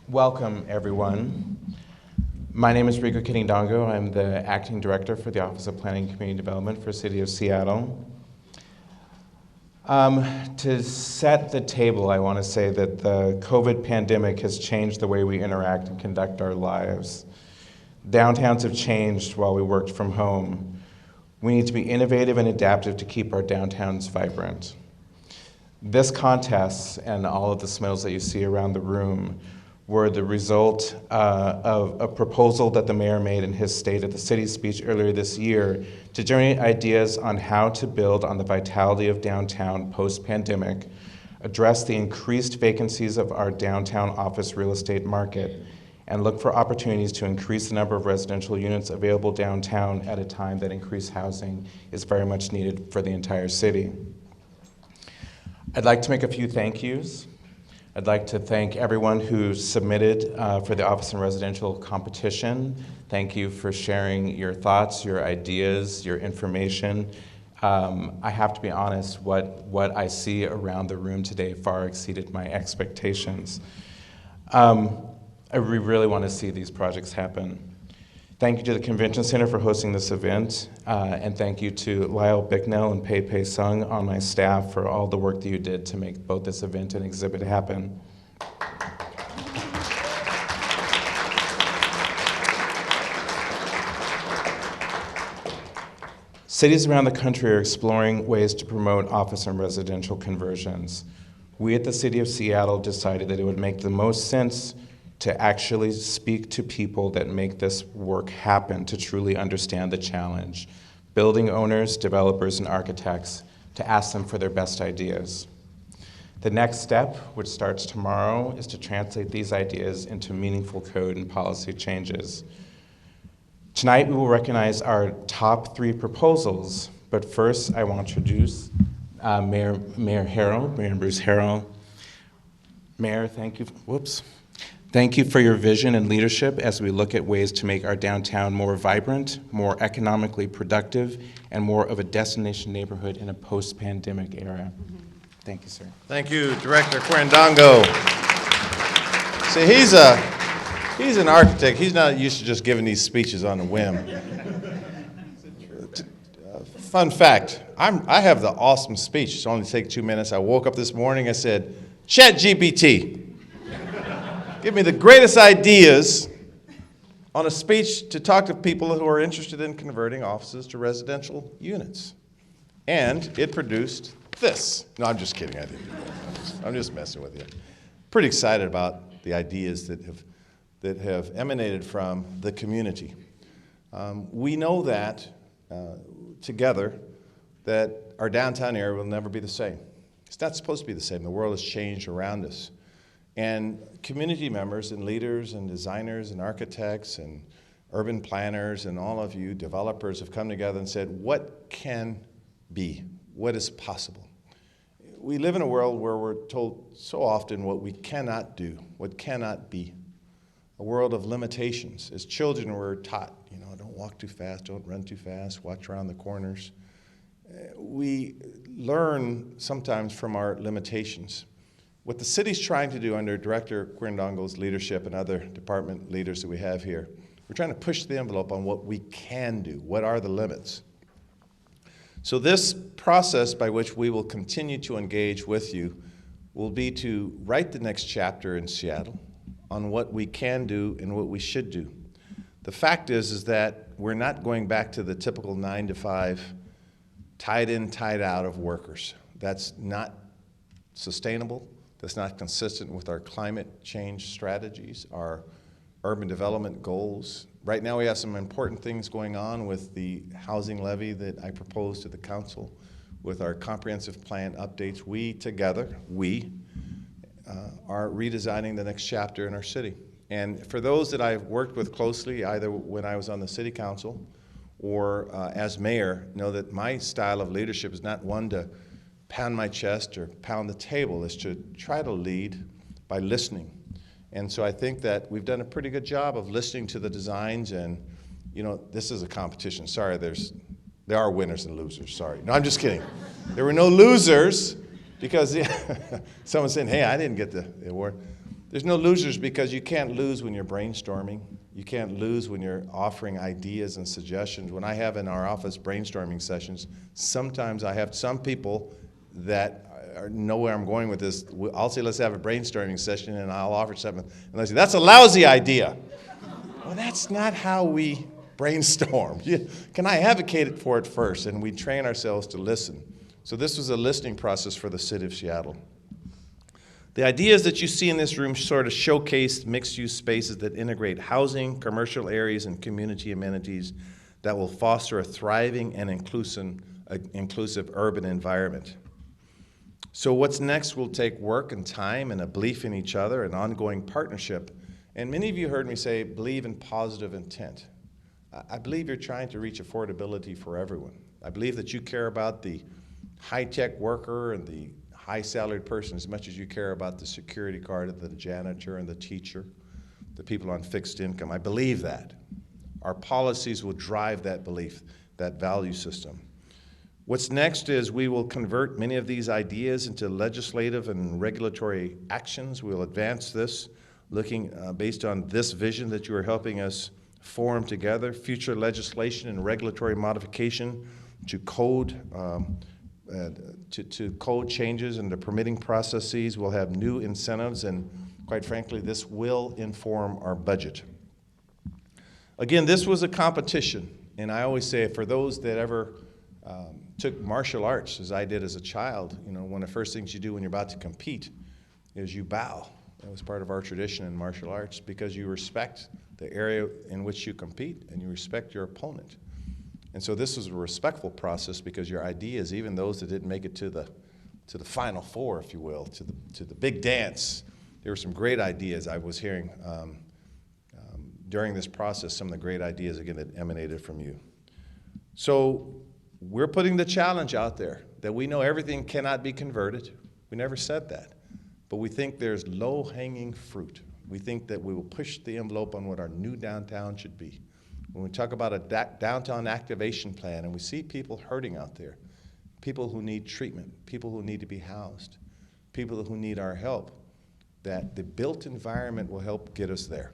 Welcome, everyone. My name is Rico Kiddingdongo. I'm the Acting Director for the Office of Planning and Community Development for the City of Seattle. To set the table, I want to say that the COVID pandemic has changed the way we interact and conduct our lives. Downtowns have changed while we worked from home. We need to be innovative and adaptive to keep our downtowns vibrant. This contest and all of the smells that you see around the room were the result of a proposal that the mayor made in his State of the City speech earlier this year to generate ideas on how to build on the vitality of downtown post-pandemic, address the increased vacancies of our downtown office real estate market, and look for opportunities to increase the number of residential units available downtown at a time that increased housing is very much needed for the entire city. I'd like to make a few thank yous. I'd like to thank everyone who submitted for the Office and Residential competition. Thank you for sharing your thoughts, your ideas, your information. I have to be honest, what I see around the room today far exceeded my expectations. I really want to see these projects happen. Thank you to the Convention Center for hosting this event, and thank you to Lyle Bicknell and Pei Pei Sung on my staff for all the work that you did to make both this event and exhibit happen. Cities around the country are exploring ways to promote office and residential conversions. We at the City of Seattle decided that it would make the most sense to actually speak to people that make this work happen, to truly understand the challenge. Building owners, developers, and architects, to ask them for their best ideas. The next step, which starts tomorrow, is to translate these ideas into meaningful code and policy changes. Tonight, we will recognize our top 3 proposals, but first, I want to introduce Mayor Bruce Harrell. Mayor, thank you. Thank you for your vision and leadership as we look at ways to make our downtown more vibrant, more economically productive, and more of a destination neighborhood in a post-pandemic era. Thank you, sir. Thank you, Director Quirindongo. See, he's an architect. He's not used to just giving these speeches on a whim. Fun fact, I have the awesome speech. It's only take 2 minutes. I woke up this morning, I said, ChatGPT. Give me the greatest ideas on a speech to talk to people who are interested in converting offices to residential units. And it produced this. No, I'm just kidding. I'm just messing with you. Pretty excited about the ideas that have emanated from the community. We know that together that our downtown area will never be the same. It's not supposed to be the same. The world has changed around us. And community members and leaders and designers and architects and urban planners and all of you developers have come together and said, what can be? What is possible? We live in a world where we're told so often what we cannot do, what cannot be. A world of limitations. As children, we're taught, don't walk too fast, don't run too fast, watch around the corners. We learn sometimes from our limitations. What the city's trying to do under Director Quirindongo's leadership and other department leaders that we have here, we're trying to push the envelope on what we can do. What are the limits? So this process by which we will continue to engage with you will be to write the next chapter in Seattle on what we can do and what we should do. The fact is that we're not going back to the typical 9-to-5, tied in, tied out of workers. That's not sustainable. That's not consistent with our climate change strategies, our urban development goals. Right now we have some important things going on with the housing levy that I proposed to the council, with our comprehensive plan updates. We together, are redesigning the next chapter in our city. And for those that I've worked with closely, either when I was on the city council or as mayor, know that my style of leadership is not one to pound my chest or pound the table, is to try to lead by listening. And so I think that we've done a pretty good job of listening to the designs, and this is a competition. Sorry, there are winners and losers, sorry. No, I'm just kidding. There were no losers, Because someone's saying, hey, I didn't get the award. There's no losers because you can't lose when you're brainstorming. You can't lose when you're offering ideas and suggestions. When I have in our office brainstorming sessions, sometimes I have some people that know where I'm going with this. I'll say, let's have a brainstorming session, and I'll offer something. And they say, that's a lousy idea. Well, that's not how we brainstorm. Can I advocate for it first? And we train ourselves to listen. So this was a listening process for the city of Seattle. The ideas that you see in this room sort of showcase mixed-use spaces that integrate housing, commercial areas, and community amenities that will foster a thriving and inclusive urban environment. So what's next will take work and time and a belief in each other and ongoing partnership. And many of you heard me say, believe in positive intent. I believe you're trying to reach affordability for everyone. I believe that you care about the high-tech worker and the high-salaried person as much as you care about the security guard, the janitor, and the teacher, the people on fixed income. I believe that. Our policies will drive that belief, that value system. What's next is we will convert many of these ideas into legislative and regulatory actions. We'll advance this, looking based on this vision that you are helping us form together, future legislation and regulatory modification to code code changes and the permitting processes. We'll have new incentives, and quite frankly, this will inform our budget. Again, this was a competition, and I always say for those that ever took martial arts, as I did as a child, you know, one of the first things you do when you're about to compete is you bow. That was part of our tradition in martial arts because you respect the area in which you compete and you respect your opponent. And so this was a respectful process because your ideas, even those that didn't make it to the final four, if you will, to the big dance, there were some great ideas I was hearing during this process, some of the great ideas, again, that emanated from you. So we're putting the challenge out there that we know everything cannot be converted. We never said that. But we think there's low-hanging fruit. We think that we will push the envelope on what our new downtown should be. When we talk about a downtown activation plan and we see people hurting out there, people who need treatment, people who need to be housed, people who need our help, that the built environment will help get us there.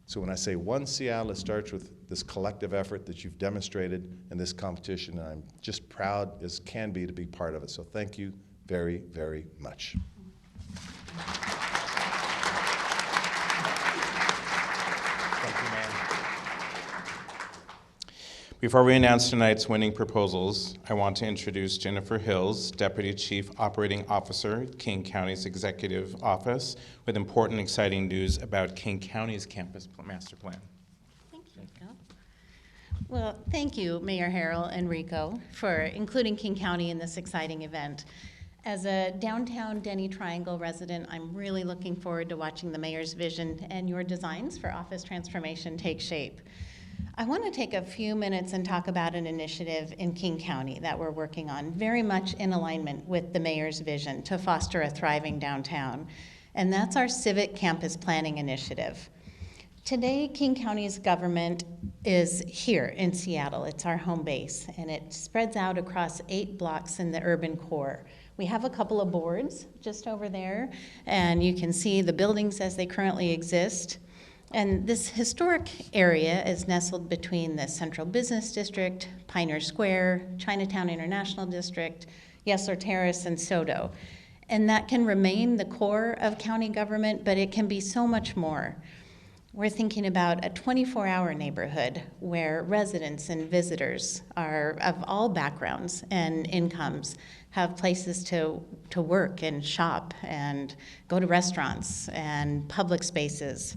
So when I say One Seattle, it starts with this collective effort that you've demonstrated in this competition, and I'm just proud as can be to be part of it. So thank you very, very much. Before we announce tonight's winning proposals, I want to introduce Jennifer Hills, Deputy Chief Operating Officer, King County's Executive Office, with important, exciting news about King County's campus master plan. Thank you, Rico. Well, thank you, Mayor Harrell and Rico, for including King County in this exciting event. As a downtown Denny Triangle resident, I'm really looking forward to watching the mayor's vision and your designs for office transformation take shape. I want to take a few minutes and talk about an initiative in King County that we're working on, very much in alignment with the mayor's vision to foster a thriving downtown, and that's our Civic Campus Planning Initiative. Today, King County's government is here in Seattle. It's our home base, and it spreads out across 8 blocks in the urban core. We have a couple of boards just over there, and you can see the buildings as they currently exist. And this historic area is nestled between the Central Business District, Pioneer Square, Chinatown International District, Yesler Terrace, and Soto. And that can remain the core of county government, but it can be so much more. We're thinking about a 24-hour neighborhood where residents and visitors are of all backgrounds and incomes have places to work and shop and go to restaurants and public spaces.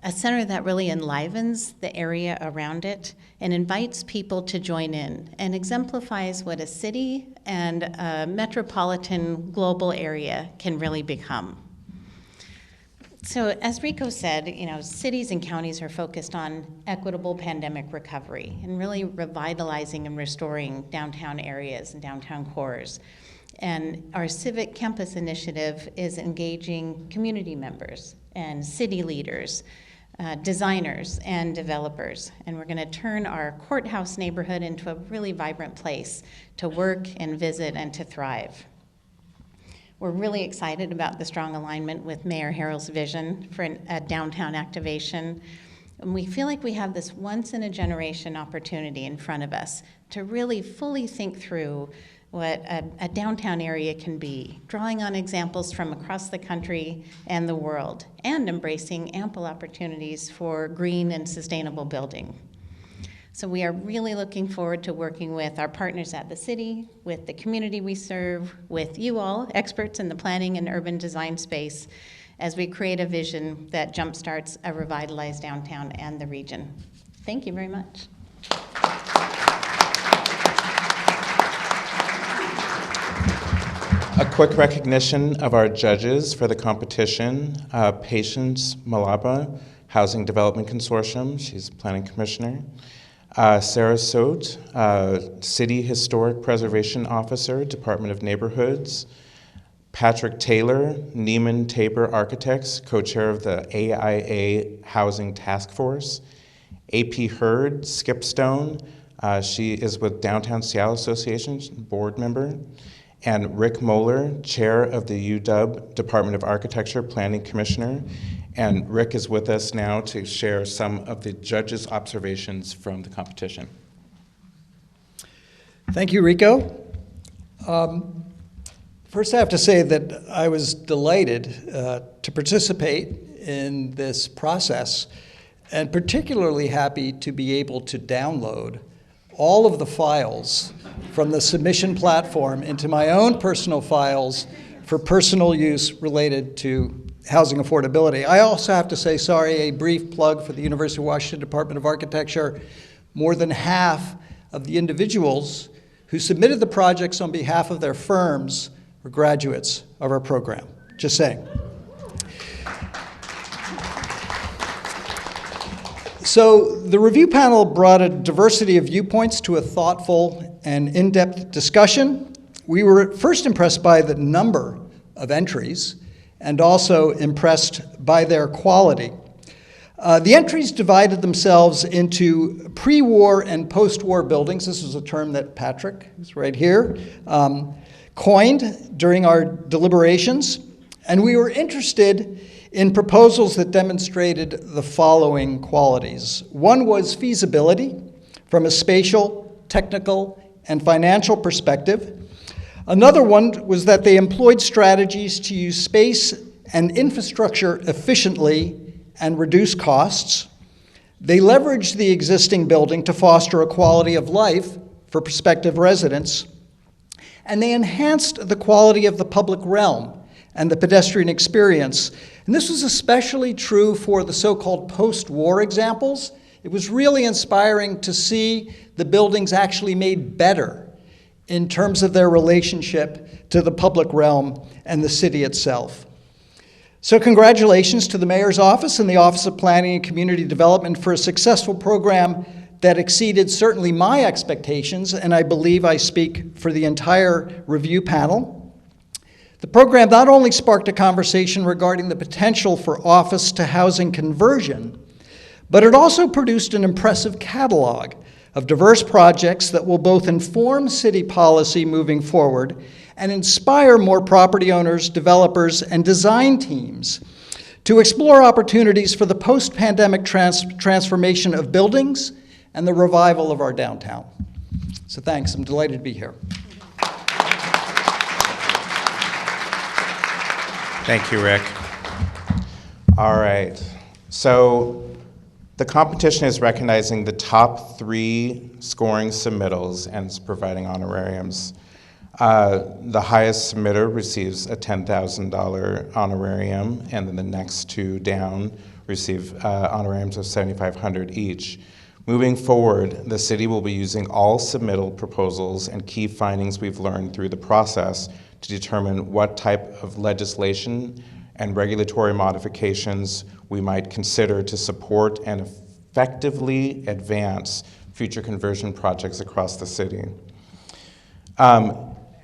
A center that really enlivens the area around it and invites people to join in and exemplifies what a city and a metropolitan global area can really become. So as Rico said, you know, cities and counties are focused on equitable pandemic recovery and really revitalizing and restoring downtown areas and downtown cores. And our Civic Campus Initiative is engaging community members and city leaders, designers and developers. And we're gonna turn our courthouse neighborhood into a really vibrant place to work and visit and to thrive. We're really excited about the strong alignment with Mayor Harrell's vision for a downtown activation. And we feel like we have this once-in-a-generation opportunity in front of us to really fully think through what a downtown area can be, drawing on examples from across the country and the world, and embracing ample opportunities for green and sustainable building. So we are really looking forward to working with our partners at the city, with the community we serve, with you all, experts in the planning and urban design space, as we create a vision that jumpstarts a revitalized downtown and the region. Thank you very much. A quick recognition of our judges for the competition. Patience Malaba, Housing Development Consortium, she's Planning Commissioner. Sarah Sote, City Historic Preservation Officer, Department of Neighborhoods. Patrick Taylor, Neiman Tabor Architects, co-chair of the AIA Housing Task Force. AP Hurd, Skipstone, she is with Downtown Seattle Association, board member. And Rick Moeller, chair of the UW Department of Architecture, Planning Commissioner. And Rick is with us now to share some of the judges' observations from the competition. Thank you, Rico. First, I have to say that I was delighted to participate in this process, and particularly happy to be able to download all of the files from the submission platform into my own personal files for personal use related to housing affordability. I also have to say, a brief plug for the University of Washington Department of Architecture. More than half of the individuals who submitted the projects on behalf of their firms were graduates of our program. Just saying. So the review panel brought a diversity of viewpoints to a thoughtful and in-depth discussion. We were first impressed by the number of entries and also impressed by their quality. The entries divided themselves into pre-war and post-war buildings. This was a term that Patrick, who's right here, coined during our deliberations. And we were interested in proposals that demonstrated the following qualities. One was feasibility from a spatial, technical, and financial perspective. Another one was that they employed strategies to use space and infrastructure efficiently and reduce costs. They leveraged the existing building to foster a quality of life for prospective residents. And they enhanced the quality of the public realm and the pedestrian experience. And this was especially true for the so-called post-war examples. It was really inspiring to see the buildings actually made better in terms of their relationship to the public realm and the city itself. So congratulations to the Mayor's Office and the Office of Planning and Community Development for a successful program that exceeded certainly my expectations, and I believe I speak for the entire review panel. The program not only sparked a conversation regarding the potential for office to housing conversion, but it also produced an impressive catalog of diverse projects that will both inform city policy moving forward and inspire more property owners, developers, and design teams to explore opportunities for the post-pandemic transformation of buildings and the revival of our downtown. So thanks, I'm delighted to be here. Thank you, Rick. All right, so the competition is recognizing the top 3 scoring submittals and is providing honorariums. The highest submitter receives a $10,000 honorarium, and then the next 2 down receive honorariums of $7,500 each. Moving forward, the city will be using all submittal proposals and key findings we've learned through the process to determine what type of legislation and regulatory modifications we might consider to support and effectively advance future conversion projects across the city.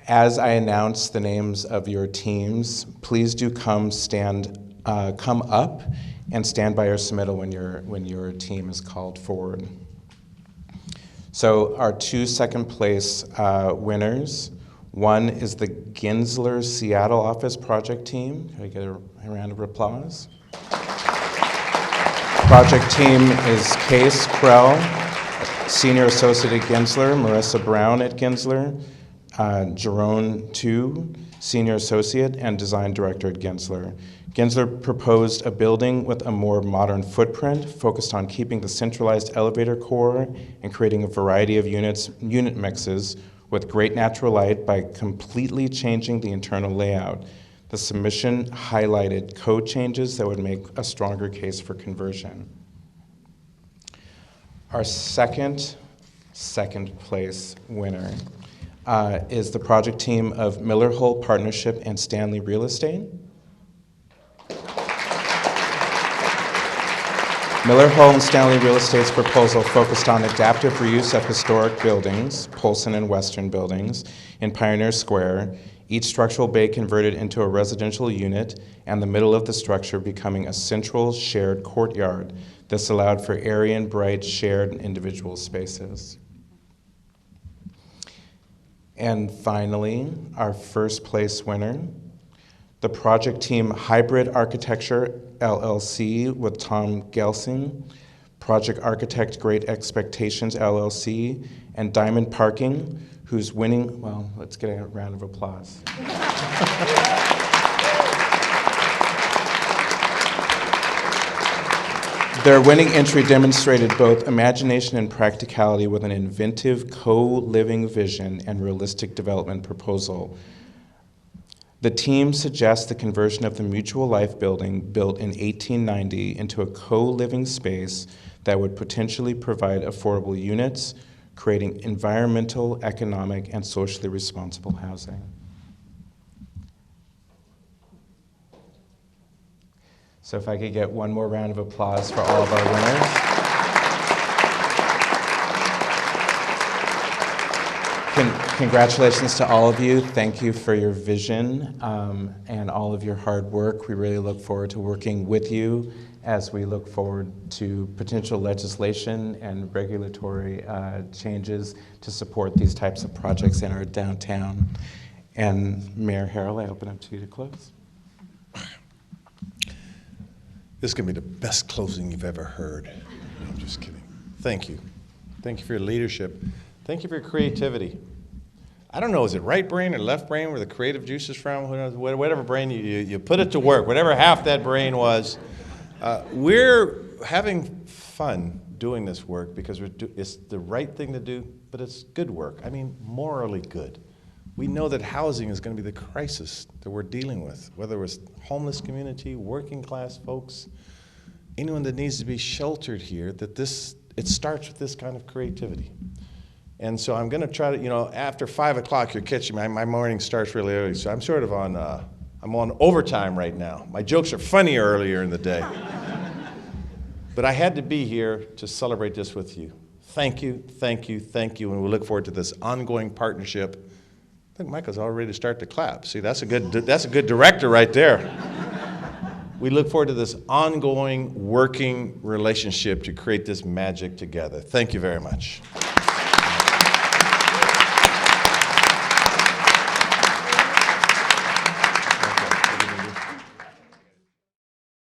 As I announce the names of your teams, please do come up and stand by your submittal when your team is called forward. So our 2 second place winners One is the Gensler Seattle office project team. Can I get a round of applause? Project team is Case Krell, Senior Associate at Gensler, Marissa Brown at Gensler, Jerome Tu, Senior Associate and Design Director at Gensler. Gensler proposed a building with a more modern footprint, focused on keeping the centralized elevator core and creating a variety of unit mixes with great natural light by completely changing the internal layout. The submission highlighted code changes that would make a stronger case for conversion. Our second place winner is the project team of Miller Hull Partnership and Stanley Real Estate. Miller Hull and Stanley Real Estate's proposal focused on adaptive reuse of historic buildings, Polson and Western buildings, in Pioneer Square, each structural bay converted into a residential unit, and the middle of the structure becoming a central shared courtyard. This allowed for airy and bright shared and individual spaces. And finally, our first place winner, the project team Hybrid Architecture LLC with Tom Gelsing, project architect Great Expectations LLC, and Diamond Parking, who's winning, well, let's get a round of applause. Their winning entry demonstrated both imagination and practicality with an inventive co-living vision and realistic development proposal. The team suggests the conversion of the Mutual Life building built in 1890 into a co-living space that would potentially provide affordable units, creating environmental, economic, and socially responsible housing. So if I could get one more round of applause for all of our winners. Congratulations to all of you. Thank you for your vision and all of your hard work. We really look forward to working with you as we look forward to potential legislation and regulatory changes to support these types of projects in our downtown. And Mayor Harrell, I open up to you to close. This is going to be the best closing you've ever heard. No, I'm just kidding. Thank you. Thank you for your leadership. Thank you for your creativity. I don't know, is it right brain or left brain where the creative juice is from? Who knows? Whatever brain you put it to work, whatever half that brain was. We're having fun doing this work because it's the right thing to do, but it's good work. I mean, morally good. We know that housing is going to be the crisis that we're dealing with, whether it's homeless community, working class folks, anyone that needs to be sheltered here, that it starts with this kind of creativity. And so I'm going to try to, after 5 o'clock, you're catching me. My morning starts really early, so I'm sort of I'm on overtime right now. My jokes are funnier earlier in the day. But I had to be here to celebrate this with you. Thank you, thank you, thank you, and we look forward to this ongoing partnership. I think Michael's all ready to start to clap. See, that's a good director right there. We look forward to this ongoing working relationship to create this magic together. Thank you very much.